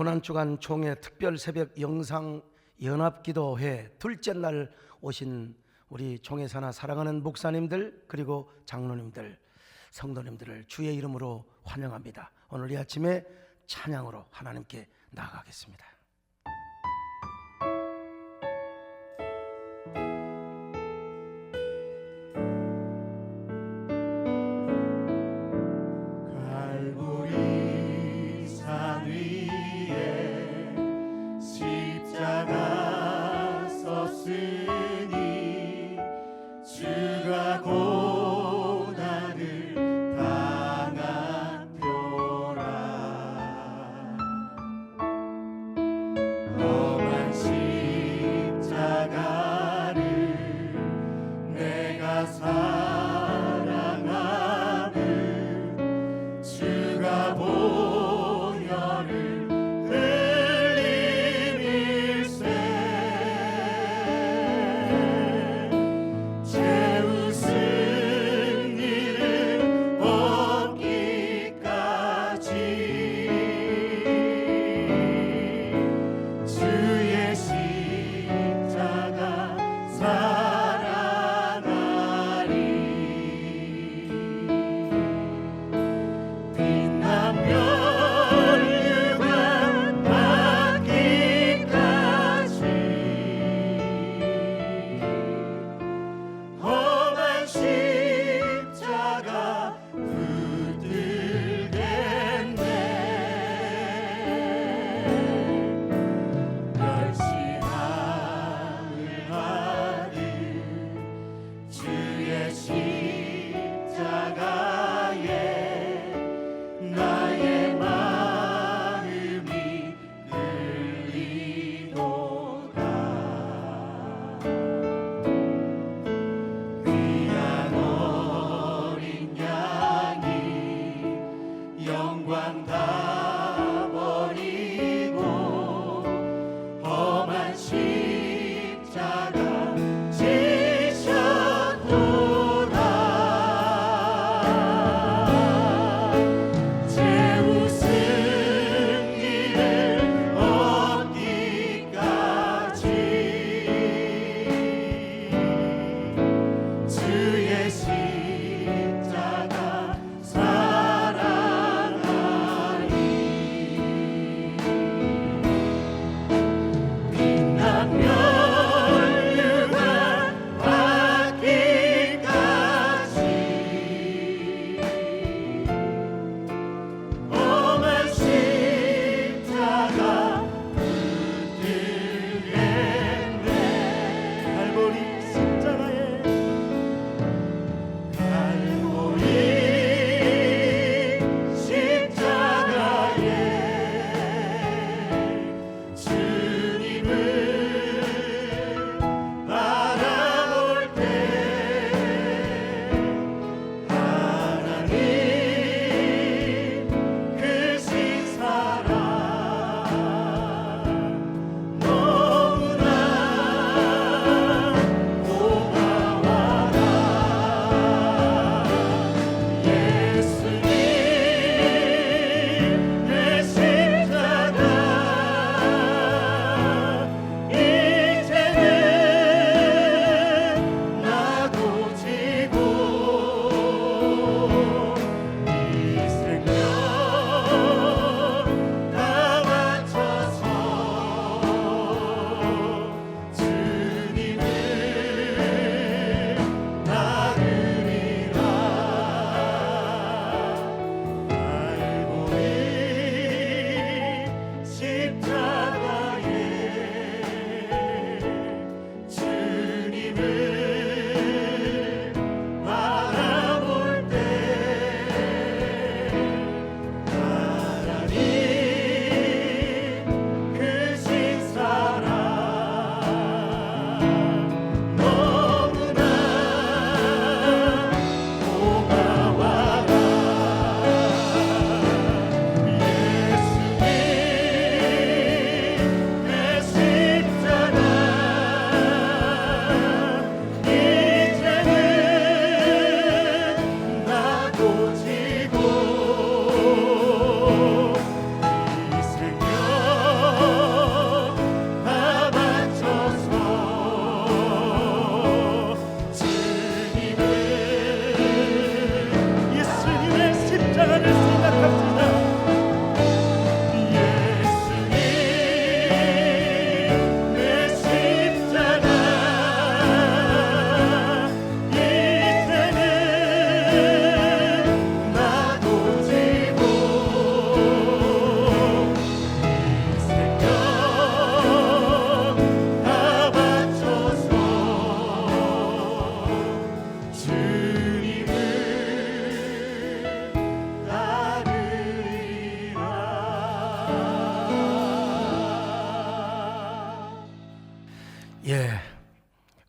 고난주간 총회 특별 새벽 영상 연합기도회 둘째 날 오신 우리 총회사나 사랑하는 목사님들 그리고 장로님들, 성도님들을 주의 이름으로 환영합니다. 오늘 이 아침에 찬양으로 하나님께 나아가겠습니다.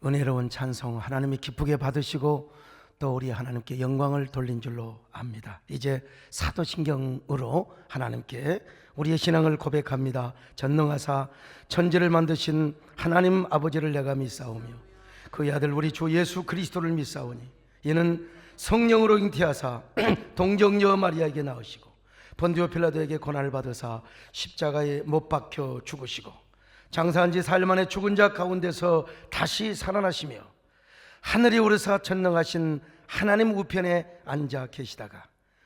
은혜로운 찬송 하나님이 기쁘게 받으시고 또 우리 하나님께 영광을 돌린 줄로 압니다. 이제 사도신경으로 하나님께 우리의 신앙을 고백합니다. 전능하사 천지를 만드신 하나님 아버지를 내가 믿사오며 그의 아들 우리 주 예수 그리스도를 믿사오니 이는 성령으로 잉태하사 동정녀 마리아에게 나으시고 본디오 필라도에게 고난을 받으사 십자가에 못 박혀 죽으시고 장사한 지 사흘 만에 죽은 자 가운데서 다시 살아나시며 하늘에 오르사 전능하신 하나님 우편에 앉아 계시다가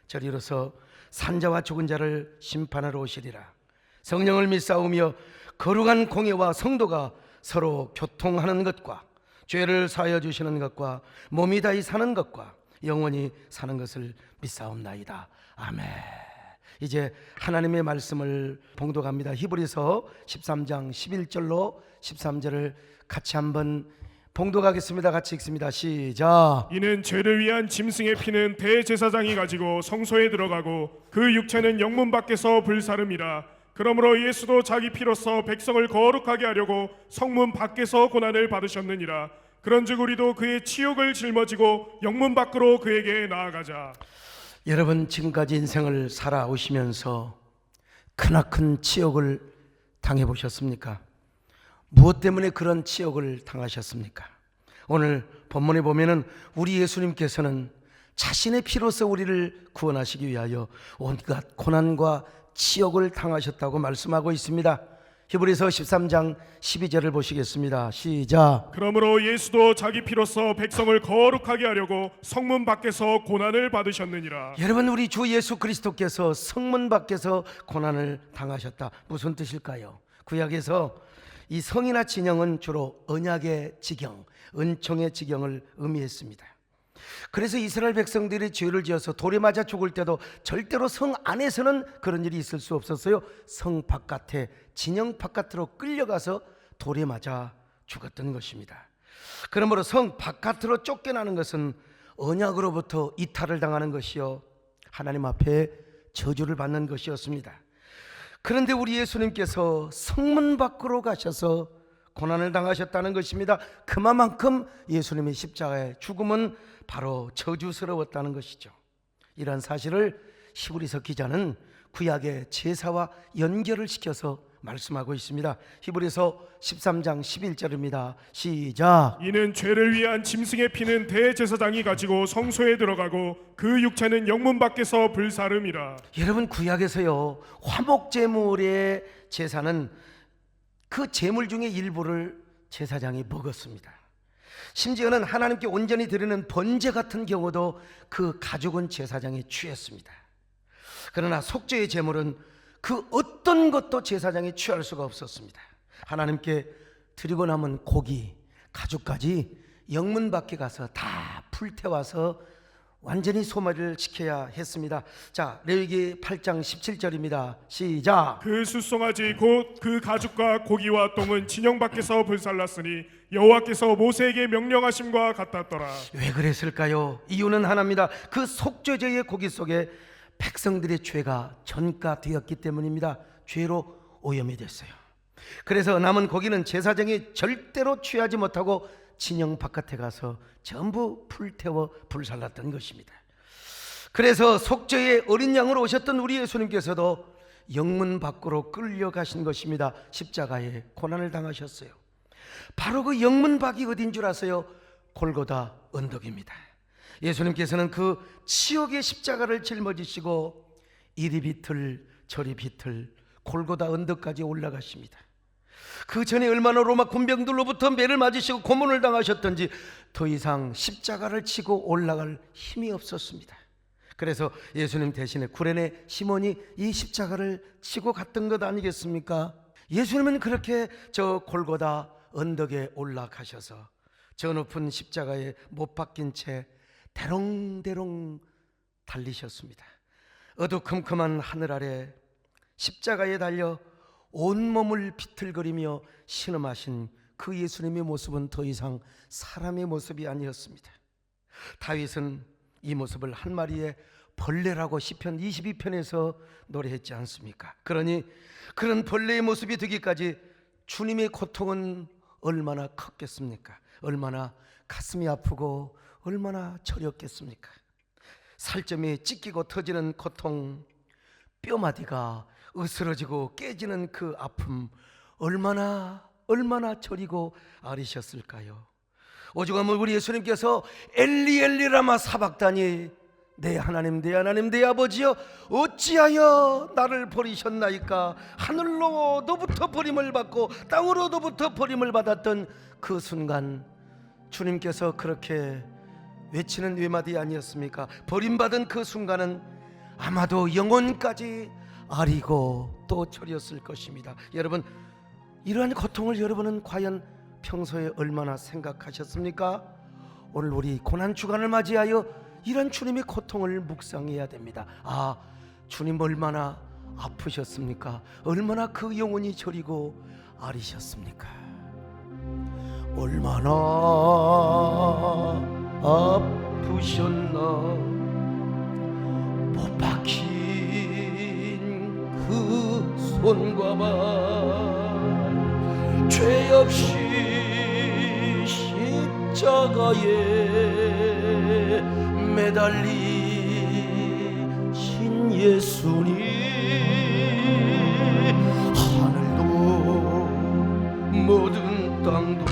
저리로서 산자와 죽은 자를 심판하러 오시리라. 성령을 믿사오며 거룩한 공예와 성도가 서로 교통하는 것과 죄를 사하여 주시는 것과 몸이 다히 사는 것과 영원히 사는 것을 믿사옵나이다. 아멘. 이제 하나님의 말씀을 봉독합니다. 히브리서 13장 11절로 13절을 같이 한번 봉독하겠습니다. 같이 읽습니다. 시작. 이는 죄를 위한 짐승의 피는 대제사장이 가지고 성소에 들어가고 그 육체는 영문 밖에서 불사름이라. 그러므로 예수도 자기 피로써 백성을 거룩하게 하려고 성문 밖에서 고난을 받으셨느니라. 그런즉 우리도 그의 치욕을 짊어지고 영문 밖으로 그에게 나아가자. 여러분, 지금까지 인생을 살아오시면서 크나큰 치욕을 당해보셨습니까? 무엇 때문에 그런 치욕을 당하셨습니까? 오늘 본문에 보면은 우리 예수님께서는 자신의 피로서 우리를 구원하시기 위하여 온갖 고난과 치욕을 당하셨다고 말씀하고 있습니다. 히브리서 13장 12절을 보시겠습니다. 시작. 그러므로 예수도 자기 피로써 백성을 거룩하게 하려고 성문 밖에서 고난을 받으셨느니라. 여러분, 우리 주 예수 그리스도께서 성문 밖에서 고난을 당하셨다. 무슨 뜻일까요? 구약에서 이 성이나 진영은 주로 언약의 지경, 은총의 지경을 의미했습니다. 그래서 이스라엘 백성들이 죄를 지어서 돌에 맞아 죽을 때도 절대로 성 안에서는 그런 일이 있을 수 없었어요. 성 바깥에, 진영 바깥으로 끌려가서 돌에 맞아 죽었던 것입니다. 그러므로 성 바깥으로 쫓겨나는 것은 언약으로부터 이탈을 당하는 것이요, 하나님 앞에 저주를 받는 것이었습니다. 그런데 우리 예수님께서 성문 밖으로 가셔서 고난을 당하셨다는 것입니다. 그만큼 예수님의 십자가의 죽음은 바로 저주스러웠다는 것이죠. 이런 사실을 히브리서 기자는 구약의 제사와 연결을 시켜서 말씀하고 있습니다. 히브리서 13장 11절입니다. 시작. 이는 죄를 위한 짐승의 피는 대제사장이 가지고 성소에 들어가고 그 육체는 영문 밖에서 불사름이라. 여러분, 구약에서요, 화목제물의 제사는 그 제물 중에 일부를 제사장이 먹었습니다. 심지어는 하나님께 온전히 드리는 번제 같은 경우도 그 가죽은 제사장이 취했습니다. 그러나 속죄의 제물은 그 어떤 것도 제사장이 취할 수가 없었습니다. 하나님께 드리고 남은 고기, 가죽까지 영문 밖에 가서 다 불태워서 완전히 소멸을 시켜야 했습니다. 자, 레위기 8장 17절입니다. 시작. 그 숫송아지 곧 그 가죽과 고기와 똥은 진영 밖에서 불살랐으니 여호와께서 모세에게 명령하심과 같았더라. 왜 그랬을까요? 이유는 하나입니다. 그 속죄제의 고기 속에 백성들의 죄가 전가되었기 때문입니다. 죄로 오염이 됐어요. 그래서 남은 고기는 제사장이 절대로 취하지 못하고 진영 바깥에 가서 전부 불태워 불살랐던 것입니다. 그래서 속죄의 어린 양으로 오셨던 우리 예수님께서도 영문 밖으로 끌려가신 것입니다. 십자가에 고난을 당하셨어요. 바로 그 영문 밖이 어딘 줄 아세요? 골고다 언덕입니다. 예수님께서는 그 치욕의 십자가를 짊어지시고 이리 비틀 저리 비틀 골고다 언덕까지 올라가십니다. 그 전에 얼마나 로마 군병들로부터 매를 맞으시고 고문을 당하셨던지 더 이상 십자가를 치고 올라갈 힘이 없었습니다. 그래서 예수님 대신에 구레네 시몬이 이 십자가를 치고 갔던 것 아니겠습니까? 예수님은 그렇게 저 골고다 언덕에 올라가셔서 저 높은 십자가에 못 박힌 채 대롱대롱 달리셨습니다. 어두컴컴한 하늘 아래 십자가에 달려 온몸을 비틀거리며 신음하신 그 예수님의 모습은 더 이상 사람의 모습이 아니었습니다. 다윗은 이 모습을 한 마리의 벌레라고 시편 22편에서 노래했지 않습니까? 그러니 그런 벌레의 모습이 되기까지 주님의 고통은 얼마나 컸겠습니까? 얼마나 가슴이 아프고 얼마나 저렸겠습니까? 살점이 찢기고 터지는 고통, 뼈마디가 으스러지고 깨지는 그 아픔, 얼마나 저리고 아리셨을까요? 오죽하면 우리 예수님께서 엘리 엘리 라마 사박다니, 내 하나님 내 하나님 내 아버지여 어찌하여 나를 버리셨나이까, 하늘로부터 버림을 받고 땅으로부터 버림을 받았던 그 순간 주님께서 그렇게 외치는 외마디 아니었습니까? 버림받은 그 순간은 아마도 영혼까지 아리고 또 저렸을 것입니다. 여러분, 이러한 고통을 여러분은 과연 평소에 얼마나 생각하셨습니까? 오늘 우리 고난주간을 맞이하여 이런 주님의 고통을 묵상해야 됩니다. 아, 주님 얼마나 아프셨습니까? 얼마나 그 영혼이 저리고 아리셨습니까? 얼마나 아프셨나. 못 박힌 그 손과 발, 죄 없이 십자가에 매달리신 예수님, 하늘도 모든 땅도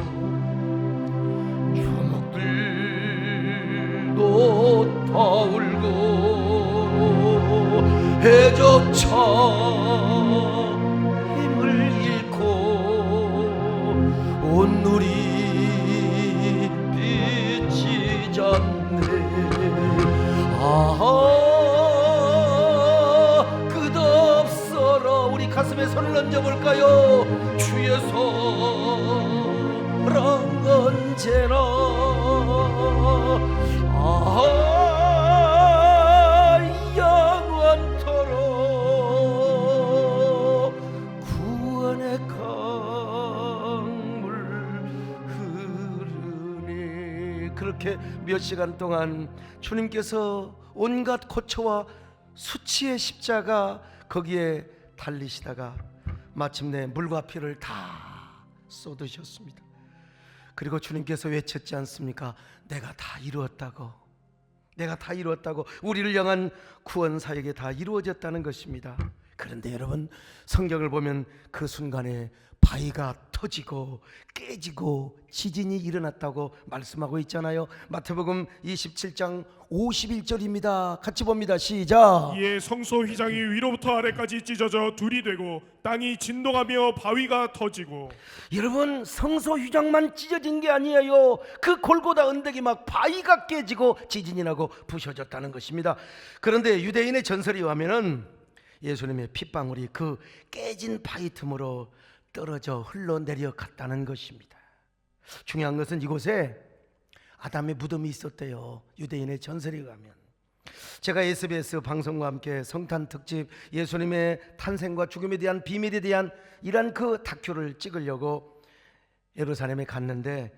주먹들도 다 울고 해조차 힘을 잃고 온누리 비치지 않네. 아하, 끝없어라. 우리 가슴에 손을 얹어볼까요? 주의 사랑 언제나 영원토록 구원의 강물 흐르네. 그렇게 몇 시간 동안 주님께서 온갖 고초와 수치의 십자가 거기에 달리시다가 마침내 물과 피를 다 쏟으셨습니다. 그리고 주님께서 외쳤지 않습니까? 내가 다 이루었다고, 내가 다 이루었다고. 우리를 향한 구원 사역이 다 이루어졌다는 것입니다. 그런데 여러분, 성경을 보면 그 순간에 바위가 터지고 깨지고 지진이 일어났다고 말씀하고 있잖아요. 마태복음 27장 51절입니다. 같이 봅니다. 시작. 이에 성소 휘장이 위로부터 아래까지 찢어져 둘이 되고 땅이 진동하며 바위가 터지고. 여러분, 성소 휘장만 찢어진 게 아니에요. 그 골고다 언덕이 막 바위가 깨지고 지진이 나고 부셔졌다는 것입니다. 그런데 유대인의 전설에 의하면은 예수님의 핏방울이 그 깨진 바위 틈으로 떨어져 흘러내려갔다는 것입니다. 중요한 것은 이곳에 아담의 무덤이 있었대요. 유대인의 전설에 의하면. 제가 SBS 방송과 함께 성탄 특집 예수님의 탄생과 죽음에 대한 비밀에 대한 이런 그 다큐를 찍으려고 예루살렘에 갔는데,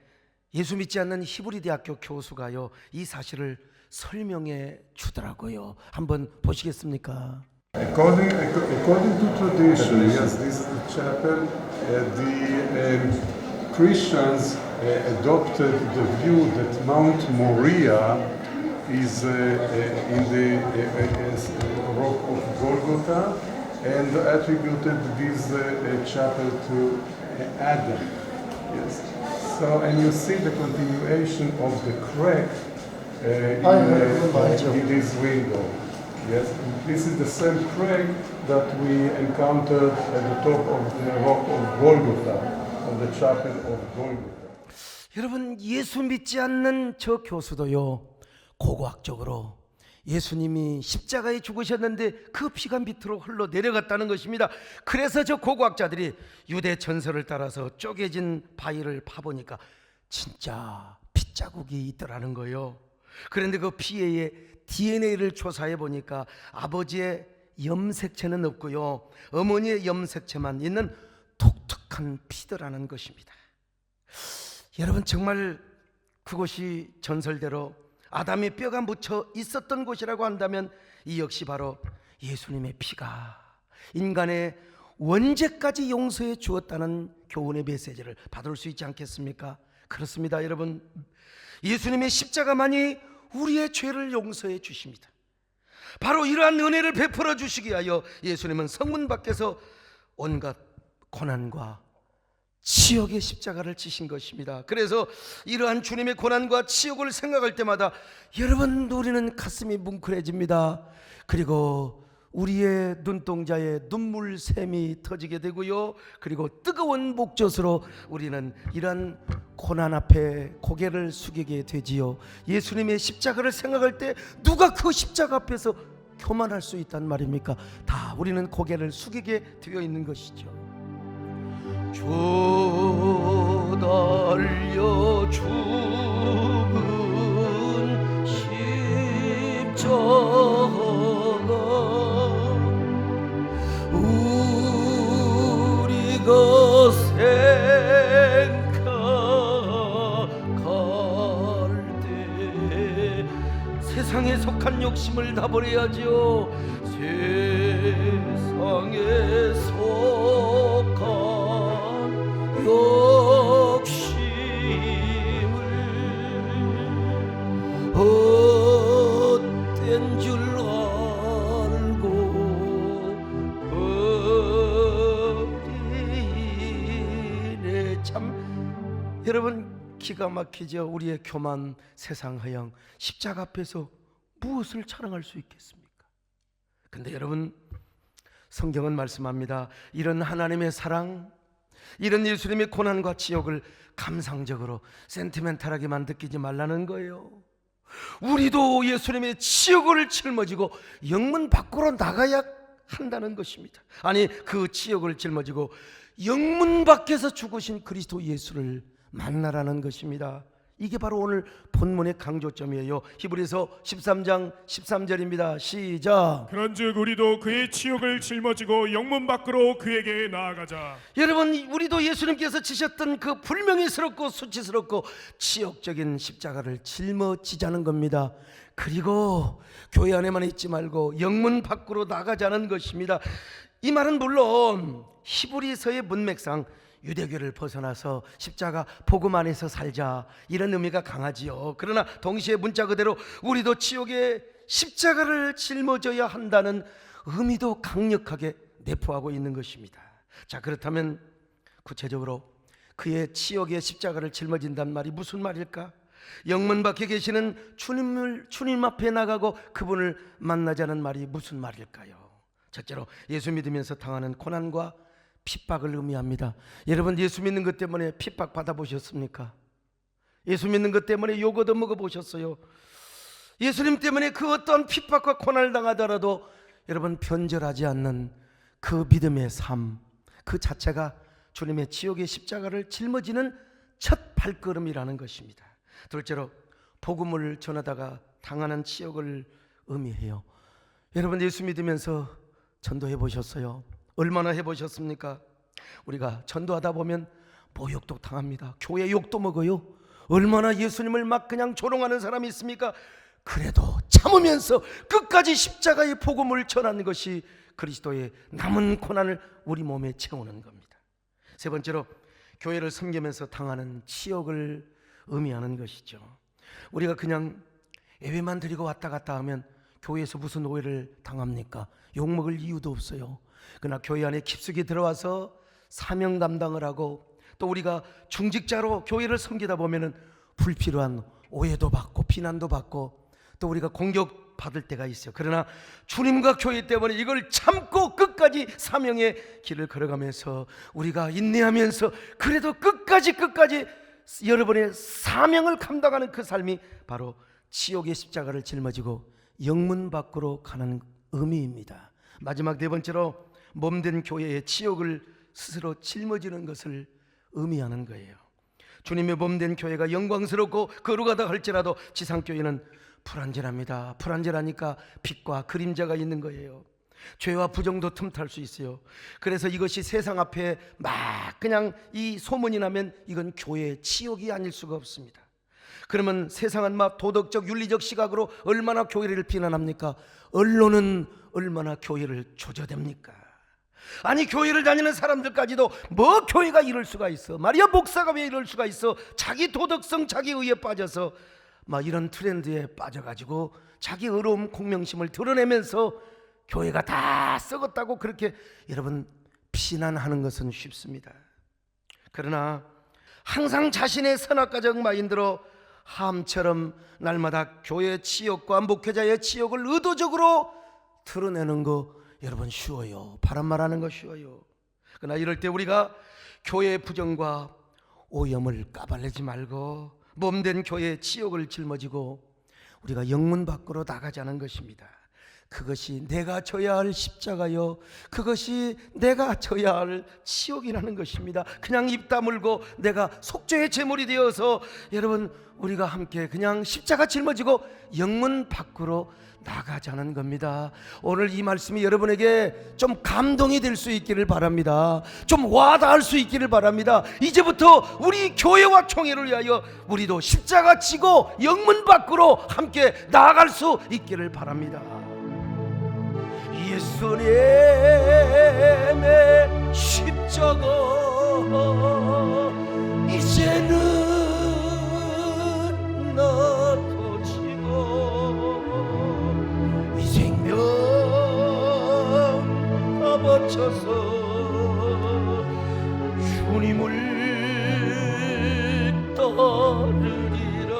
예수 믿지 않는 히브리 대학교 교수가요, 이 사실을 설명해 주더라고요. 한번 보시겠습니까? According to tradition, yes, this is the chapel. The Christians adopted the view that Mount Moriah is in the rock of Golgotha, and attributed this chapel to Adam. Yes. So, and you see the continuation of the crack in this window. Yes, this is the same crack that we encountered at the top of the rock of Golgotha, of the chapel of Golgotha. 여러분, 예수 믿지 않는 저 교수도요, 고고학적으로 예수님이 십자가에 죽으셨는데 그 피가 밑으로 흘러 내려갔다는 것입니다. 그래서 저 고고학자들이 유대 전설을 따라서 쪼개진 바위를 파보니까 진짜 핏자국이 있더라는 거예요. 그런데 그 피에 DNA를 조사해 보니까 아버지의 염색체는 없고요, 어머니의 염색체만 있는 독특한 피더라는 것입니다. 여러분, 정말 그곳이 전설대로 아담의 뼈가 묻혀 있었던 곳이라고 한다면 이 역시 바로 예수님의 피가 인간의 원죄까지 용서해 주었다는 교훈의 메시지를 받을 수 있지 않겠습니까? 그렇습니다, 여러분. 예수님의 십자가만이 우리의 죄를 용서해 주십니다. 바로 이러한 은혜를 베풀어 주시기 위하여 예수님은 성문 밖에서 온갖 고난과 치욕의 십자가를 지신 것입니다. 그래서 이러한 주님의 고난과 치욕을 생각할 때마다 여러분, 우리는 가슴이 뭉클해집니다. 그리고 우리의 눈동자에 눈물샘이 터지게 되고요, 그리고 뜨거운 목젖으로 우리는 이러한 고난 앞에 고개를 숙이게 되지요. 예수님의 십자가를 생각할 때 누가 그 십자가 앞에서 교만할 수 있단 말입니까? 다 우리는 고개를 숙이게 되어 있는 것이죠. 주 달려 죽은 십자가 우리가 생각할 때 세상에 속한 욕심을 다 버려야죠. 세상에 속한 욕심을 헛된 줄 알고 버리네. 참 여러분, 기가 막히죠. 우리의 교만, 세상 허영, 십자가 앞에서 무엇을 자랑할 수 있겠습니까? 근데 여러분, 성경은 말씀합니다. 이런 하나님의 사랑, 이런 예수님의 고난과 치욕을 감상적으로 센티멘탈하게만 느끼지 말라는 거예요. 우리도 예수님의 치욕을 짊어지고 영문 밖으로 나가야 한다는 것입니다. 아니, 그 치욕을 짊어지고 영문 밖에서 죽으신 그리스도 예수를 만나라는 것입니다. 이게 바로 오늘 본문의 강조점이에요. 히브리서 13장 13절입니다. 시작. 그런즉 우리도 그의 치욕을 짊어지고 영문 밖으로 그에게 나아가자. 여러분, 우리도 예수님께서 지셨던 그 불명예스럽고 수치스럽고 치욕적인 십자가를 짊어지자는 겁니다. 그리고 교회 안에만 있지 말고 영문 밖으로 나가자는 것입니다. 이 말은 물론 히브리서의 문맥상 유대교를 벗어나서 십자가 복음 안에서 살자, 이런 의미가 강하지요. 그러나 동시에 문자 그대로 우리도 치욕의 십자가를 짊어져야 한다는 의미도 강력하게 내포하고 있는 것입니다. 자, 그렇다면 구체적으로 그의 치욕의 십자가를 짊어진다는 말이 무슨 말일까? 영문 밖에 계시는 주님 앞에 나가고 그분을 만나자는 말이 무슨 말일까요? 첫째로 예수 믿으면서 당하는 고난과 핍박을 의미합니다. 여러분, 예수 믿는 것 때문에 핍박 받아보셨습니까? 예수 믿는 것 때문에 욕 얻어 먹어보셨어요? 예수님 때문에 그 어떤 핍박과 고난을 당하더라도 여러분, 변절하지 않는 그 믿음의 삶, 그 자체가 주님의 지옥의 십자가를 짊어지는 첫 발걸음이라는 것입니다. 둘째로 복음을 전하다가 당하는 치욕을 의미해요. 여러분, 예수 믿으면서 전도해 보셨어요? 얼마나 해보셨습니까? 우리가 전도하다 보면 모욕도 당합니다. 교회 욕도 먹어요. 얼마나 예수님을 막 그냥 조롱하는 사람이 있습니까? 그래도 참으면서 끝까지 십자가의 복음을 전하는 것이 그리스도의 남은 고난을 우리 몸에 채우는 겁니다. 세 번째로 교회를 섬기면서 당하는 치욕을 의미하는 것이죠. 우리가 그냥 예배만 드리고 왔다 갔다 하면 교회에서 무슨 오해를 당합니까? 욕먹을 이유도 없어요. 그러나 교회 안에 깊숙이 들어와서 사명 감당을 하고 또 우리가 중직자로 교회를 섬기다 보면은 불필요한 오해도 받고 비난도 받고 또 우리가 공격받을 때가 있어요. 그러나 주님과 교회 때문에 이걸 참고 끝까지 사명의 길을 걸어가면서 우리가 인내하면서 그래도 끝까지 여러분의 사명을 감당하는 그 삶이 바로 지옥의 십자가를 짊어지고 영문 밖으로 가는 의미입니다. 마지막 네 번째로 몸된 교회의 치욕을 스스로 짊어지는 것을 의미하는 거예요. 주님의 몸된 교회가 영광스럽고 거룩하다 할지라도 지상교회는 불완전합니다. 불완전하니까 빛과 그림자가 있는 거예요. 죄와 부정도 틈탈 수 있어요. 그래서 이것이 세상 앞에 막 그냥 이 소문이 나면 이건 교회의 치욕이 아닐 수가 없습니다. 그러면 세상은 막 도덕적 윤리적 시각으로 얼마나 교회를 비난합니까? 언론은 얼마나 교회를 조져댑니까? 아니 교회를 다니는 사람들까지도 뭐 교회가 이럴 수가 있어, 말이야 목사가 왜 이럴 수가 있어, 자기 도덕성 자기 의에 빠져서 막 이런 트렌드에 빠져가지고 자기 의로움 공명심을 드러내면서 교회가 다 썩었다고 그렇게 여러분 비난하는 것은 쉽습니다. 그러나 항상 자신의 선악과적 마인드로 함처럼 날마다 교회 치욕과 목회자의 치욕을 의도적으로 드러내는 거 여러분 쉬워요. 바람 말하는 거 쉬워요. 그러나 이럴 때 우리가 교회의 부정과 오염을 까발리지 말고 몸된 교회의 치욕을 짊어지고 우리가 영문 밖으로 나가자는 것입니다. 그것이 내가 져야 할 십자가요, 그것이 내가 져야 할 치욕이라는 것입니다. 그냥 입 다물고 내가 속죄의 제물이 되어서 여러분 우리가 함께 그냥 십자가 짊어지고 영문 밖으로 나가자는 겁니다. 오늘 이 말씀이 여러분에게 좀 감동이 될 수 있기를 바랍니다. 좀 와닿을 수 있기를 바랍니다. 이제부터 우리 교회와 총회를 위하여 우리도 십자가 지고 영문 밖으로 함께 나아갈 수 있기를 바랍니다. 예수님의 십자가 이제는 나도 지고 이 생명 다 바쳐서 주님을 따르리라.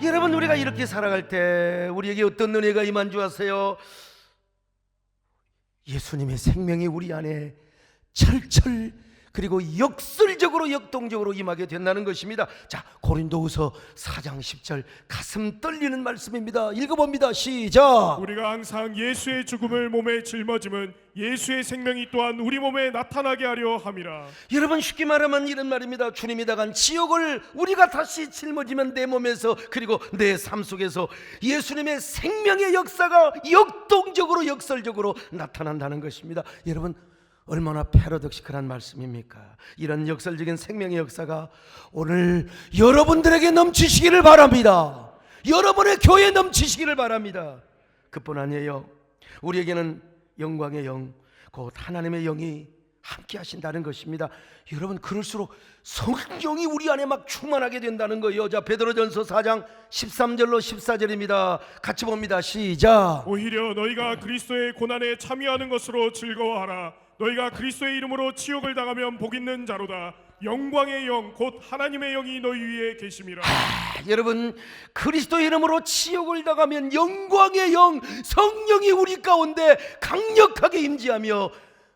여러분 우리가 이렇게 살아갈 때 우리에게 어떤 은혜가 임한 줄 아세요? 예수님의 생명이 우리 안에 철철 그리고 역설적으로 역동적으로 임하게 된다는 것입니다. 자, 고린도후서 4장 10절 가슴 떨리는 말씀입니다. 읽어봅니다. 시작. 우리가 항상 예수의 죽음을 몸에 짊어짐은 예수의 생명이 또한 우리 몸에 나타나게 하려 함이라. 여러분 쉽게 말하면 이런 말입니다. 주님이 당한 지옥을 우리가 다시 짊어지면 내 몸에서 그리고 내 삶 속에서 예수님의 생명의 역사가 역동적으로 역설적으로 나타난다는 것입니다. 여러분 얼마나 패러독시컬한 말씀입니까? 이런 역설적인 생명의 역사가 오늘 여러분들에게 넘치시기를 바랍니다. 여러분의 교회에 넘치시기를 바랍니다. 그뿐 아니에요. 우리에게는 영광의 영, 곧 하나님의 영이 함께 하신다는 것입니다. 여러분 그럴수록 성령이 우리 안에 막 충만하게 된다는 거예요. 자, 베드로전서 4장 13절로 14절입니다. 같이 봅니다. 시작. 오히려 너희가 그리스도의 고난에 참여하는 것으로 즐거워하라. 너희가 그리스도의 이름으로 치욕을 당하면 복 있는 자로다. 영광의 영 곧 하나님의 영이 너희 위에 계심이라. 여러분 그리스도의 이름으로 치욕을 당하면 영광의 영 성령이 우리 가운데 강력하게 임재하며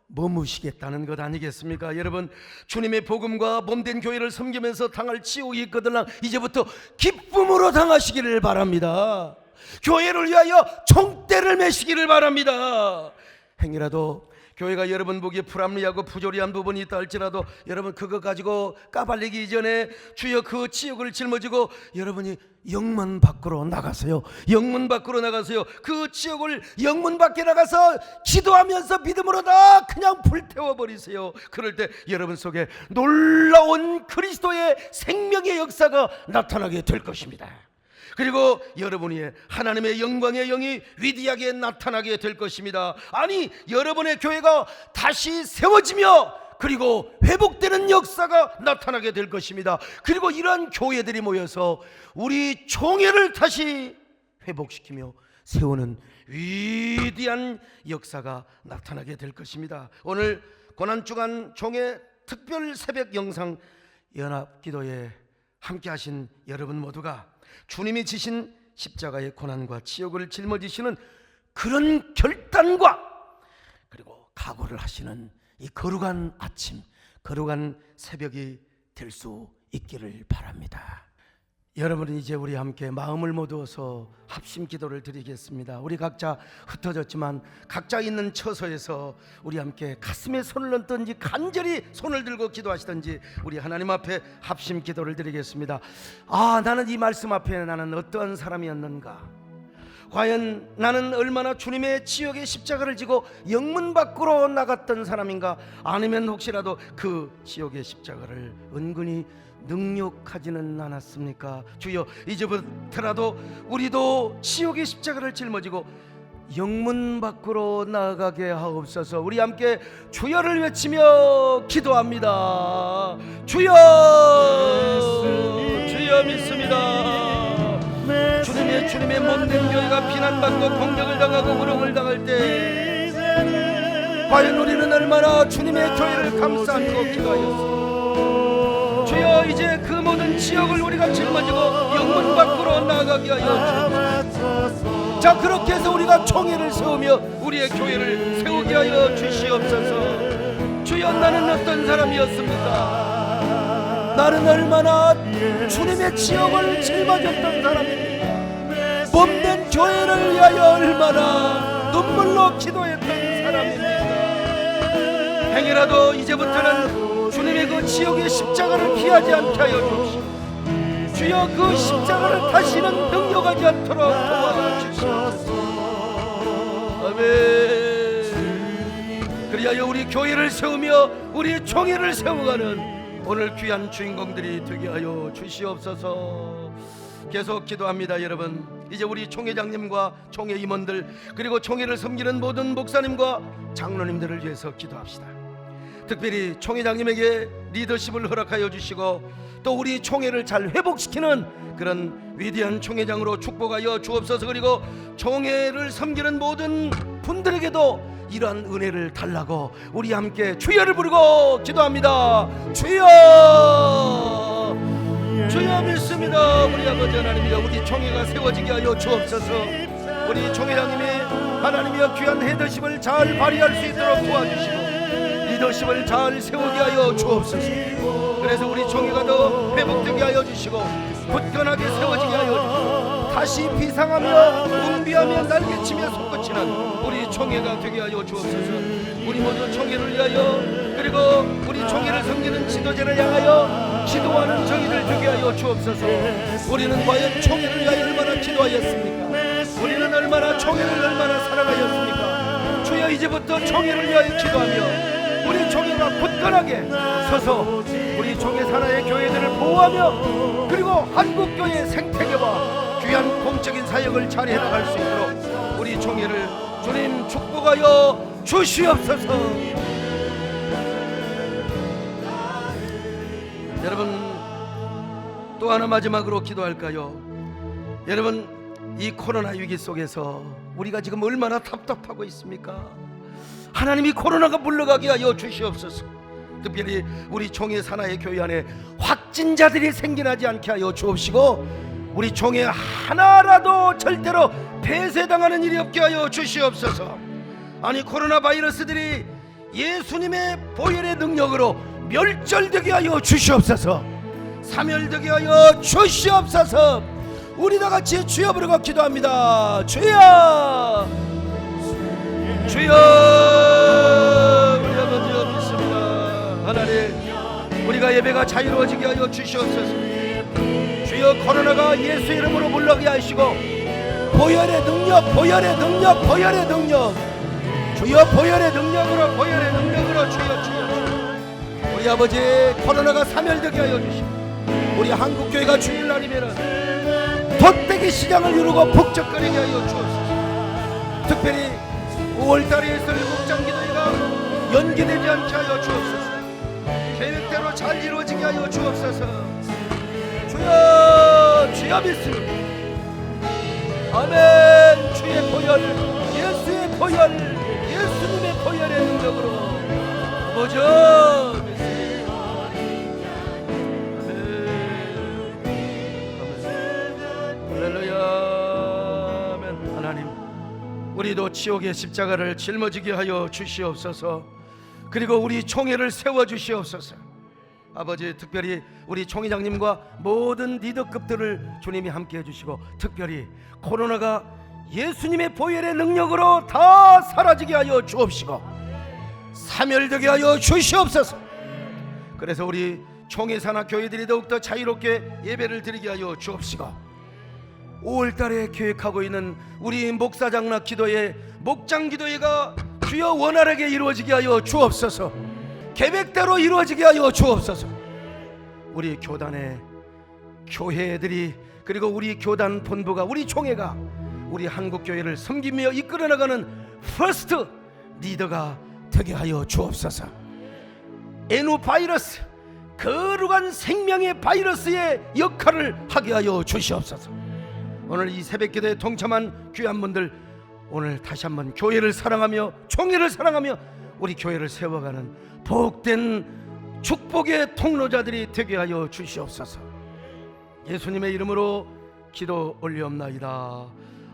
머무시겠다는 것 아니겠습니까? 여러분 주님의 복음과 몸된 교회를 섬기면서 당할 치욕이 있거든 이제부터 기쁨으로 당하시기를 바랍니다. 교회를 위하여 총대를 메시기를 바랍니다. 행여라도 교회가 여러분 보기에 불합리하고 부조리한 부분이 있다 할지라도 여러분 그거 가지고 까발리기 이전에 주여 그 치욕을 짊어지고 여러분이 영문 밖으로 나가세요. 영문 밖으로 나가세요. 그 치욕을 영문 밖에 나가서 기도하면서 믿음으로 다 그냥 불태워버리세요. 그럴 때 여러분 속에 놀라운 그리스도의 생명의 역사가 나타나게 될 것입니다. 그리고 여러분이 하나님의 영광의 영이 위대하게 나타나게 될 것입니다. 아니 여러분의 교회가 다시 세워지며 그리고 회복되는 역사가 나타나게 될 것입니다. 그리고 이러한 교회들이 모여서 우리 총회를 다시 회복시키며 세우는 위대한 역사가 나타나게 될 것입니다. 오늘 고난주간 총회 특별 새벽 영상 연합기도에 함께 하신 여러분 모두가 주님이 지신 십자가의 고난과 치욕을 짊어지시는 그런 결단과 그리고 각오를 하시는 이 거룩한 아침, 거룩한 새벽이 될 수 있기를 바랍니다. 여러분은 이제 우리 함께 마음을 모두어서 합심 기도를 드리겠습니다. 우리 각자 흩어졌지만 각자 있는 처소에서 우리 함께 가슴에 손을 얹든지 간절히 손을 들고 기도하시든지 우리 하나님 앞에 합심 기도를 드리겠습니다. 아, 나는 이 말씀 앞에 나는 어떠한 사람이었는가? 과연 나는 얼마나 주님의 지옥의 십자가를 지고 영문 밖으로 나갔던 사람인가? 아니면 혹시라도 그 지옥의 십자가를 은근히 능욕하지는 않았습니까? 주여 이제부터라도 우리도 지옥의 십자가를 짊어지고 영문 밖으로 나아가게 하옵소서. 우리 함께 주여를 외치며 기도합니다. 주여, 주여 믿습니다. 주님의 몸된 교회가 비난받고 공격을 당하고 우롱을 당할 때 과연 우리는 얼마나 주님의 교회를 감싸 안고 기도하였습니까? 주여, 이제 그 모든 지역을 우리가 짊어지고 영문 밖으로 나아가게 하여 주옵소서. 자, 그렇게 해서 우리가 총회를 세우며 우리의 교회를 세우게 하여 주시옵소서. 주여, 나는 어떤 사람이었습니까? 나는 얼마나 주님의 지역을 짊어졌던 사람입니다. 몸된 교회를 위하여 얼마나 눈물로 기도했던 사람입니다. 행여라도 이제부터는 주님의 그 지옥의 십자가를 피하지 않게 하여 주옵시고, 주여, 그 십자가를 다시는 능력하지 않도록 도와주옵소서. 아멘. 그리하여 우리 교회를 세우며 우리 총회를 세워가는 오늘 귀한 주인공들이 되게 하여 주시옵소서. 계속 기도합니다. 여러분, 이제 우리 총회장님과 총회 임원들, 그리고 총회를 섬기는 모든 목사님과 장로님들을 위해서 기도합시다. 특별히 총회장님에게 리더십을 허락하여 주시고 또 우리 총회를 잘 회복시키는 그런 위대한 총회장으로 축복하여 주옵소서. 그리고 총회를 섬기는 모든 분들에게도 이러한 은혜를 달라고 우리 함께 주여를 부르고 기도합니다. 주여, 주여 믿습니다. 우리 아버지 하나님이여, 우리 총회가 세워지게 하여 주옵소서. 우리 총회장님이 하나님이여 귀한 헤더십을 잘 발휘할 수 있도록 도와주시고 리더십을 잘 세우게 하여 주옵소서. 그래서 우리 총회가 더 회복되게 하여 주시고 굳건하게 세워지게 하여 주시고 다시 비상하며 운비하며 날개치며 솟구치는 우리 총회가 되게 하여 주옵소서. 우리 모두 총회를 위하여, 그리고 우리 총회를 섬기는 지도자를 향하여 기도하는 저희들 되게 하여 주옵소서. 우리는 과연 총회를 위하여 얼마나 기도하였습니까? 우리는 얼마나 총회를 얼마나 사랑하였습니까? 주여, 이제부터 총회를 위하여 기도하며 우리 총회가 굳건하게 서서 우리 총회 산하의 교회들을 보호하며 그리고 한국교회의 생태계와 귀한 공적인 사역을 잘 해나갈 수 있도록 우리 총회를 주님 축복하여 주시옵소서. 여러분, 또 하나 마지막으로 기도할까요? 여러분, 이 코로나 위기 속에서 우리가 지금 얼마나 답답하고 있습니까? 하나님이 코로나가 물러가게 하여 주시옵소서. 특별히 우리 총회 산하의 교회 안에 확진자들이 생겨나지 않게 하여 주옵시고 우리 총회 하나라도 절대로 폐쇄당하는 일이 없게 하여 주시옵소서. 아니, 코로나 바이러스들이 예수님의 보혈의 능력으로 멸절되게 하여 주시옵소서. 사멸되게 하여 주시옵소서. 우리 다같이 주여 부르고 기도합니다. 주여, 주여, 우리 아버지여 믿습니다. 하나님, 우리가 예배가 자유로워지게 하여 주시옵소서. 주여, 코로나가 예수 이름으로 물러가게 하시고 보혈의 능력, 보혈의 능력, 보혈의 능력, 주여, 보혈의 능력으로, 보혈의 능력으로 주여, 주여, 우리 아버지 코로나가 사멸되게 하여 주시고 우리 한국교회가 주일날이면은 덧대기 시장을 이루고 북적거리게 하여 주옵소서. 특별히 5월달에 있을 목장기도회가 연기되지 않게 하여 주옵소서. 계획대로 잘 이루어지게 하여 주옵소서. 주여, 주여 믿습니다. 아멘. 주의 보혈, 예수의 보혈, 예수님의 보혈의 능력으로 아버지 믿습니다. 아멘. 할렐루야. 아멘. 하나님, 우리도 지옥의 십자가를 짊어지게 하여 주시옵소서. 그리고 우리 총회를 세워주시옵소서. 아버지, 특별히 우리 총회장님과 모든 리더급들을 주님이 함께 해주시고 특별히 코로나가 예수님의 보혈의 능력으로 다 사라지게 하여 주옵시고 사멸되게 하여 주시옵소서. 그래서 우리 총회 산하 교회들이 더욱더 자유롭게 예배를 드리게 하여 주옵시고 5월달에 계획하고 있는 우리 목사장락 기도회, 목장 기도회가 주여 원활하게 이루어지게 하여 주옵소서. 계획대로 이루어지게 하여 주옵소서. 우리 교단의 교회들이, 그리고 우리 교단 본부가, 우리 총회가 우리 한국 교회를 섬기며 이끌어 나가는 퍼스트 리더가 되게 하여 주옵소서. 에노바이러스, 거룩한 생명의 바이러스의 역할을 하게 하여 주시옵소서. 오늘 이 새벽기도에 동참한 귀한 분들, 오늘 다시 한번 교회를 사랑하며 총회를 사랑하며 우리 교회를 세워가는 복된 축복의 통로자들이 되게 하여 주시옵소서. 예수님의 이름으로 기도 올리옵나이다.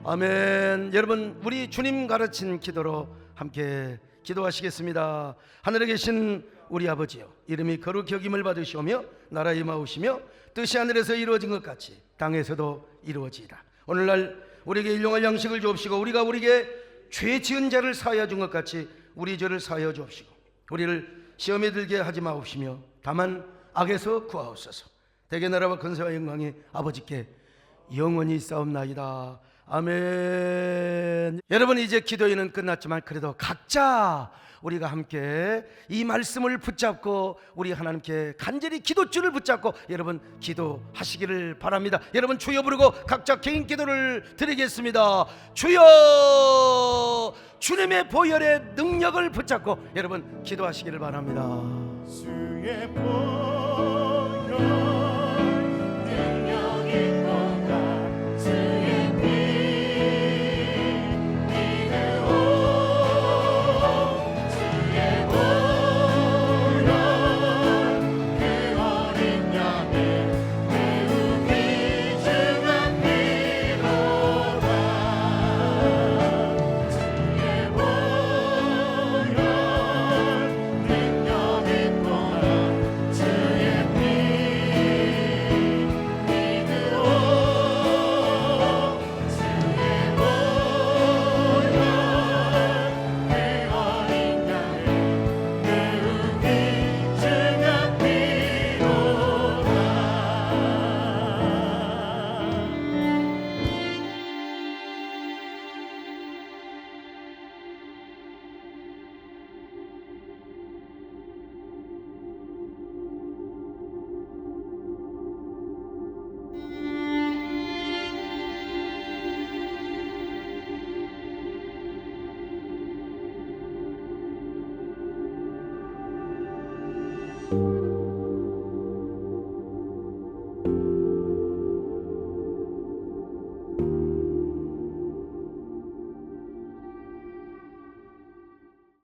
아멘. 여러분, 우리 주님 가르친 기도로 함께 기도하시겠습니다. 하늘에 계신 우리 아버지여, 이름이 거룩히 여김을 받으시오며 나라에 임하오시며 뜻이 하늘에서 이루어진 것 같이 땅에서도 이루어지이다. 오늘날 우리에게 일용할 양식을 주옵시고 우리가 우리에게 죄 지은 자를 사하여 준 것 같이 우리 죄를 사하여 주옵시고 우리를 시험에 들게 하지 마옵시며 다만 악에서 구하옵소서. 대개 나라와 권세와 영광이 아버지께 영원히 있사옵나이다. 아멘. 여러분, 이제 기도회는 끝났지만 그래도 각자 우리가 함께 이 말씀을 붙잡고 우리 하나님께 간절히 기도줄을 붙잡고 여러분 기도하시기를 바랍니다. 여러분 주여 부르고 각자 개인 기도를 드리겠습니다. 주여, 주님의 보혈의 능력을 붙잡고 여러분 기도하시기를 바랍니다. 주의 보혈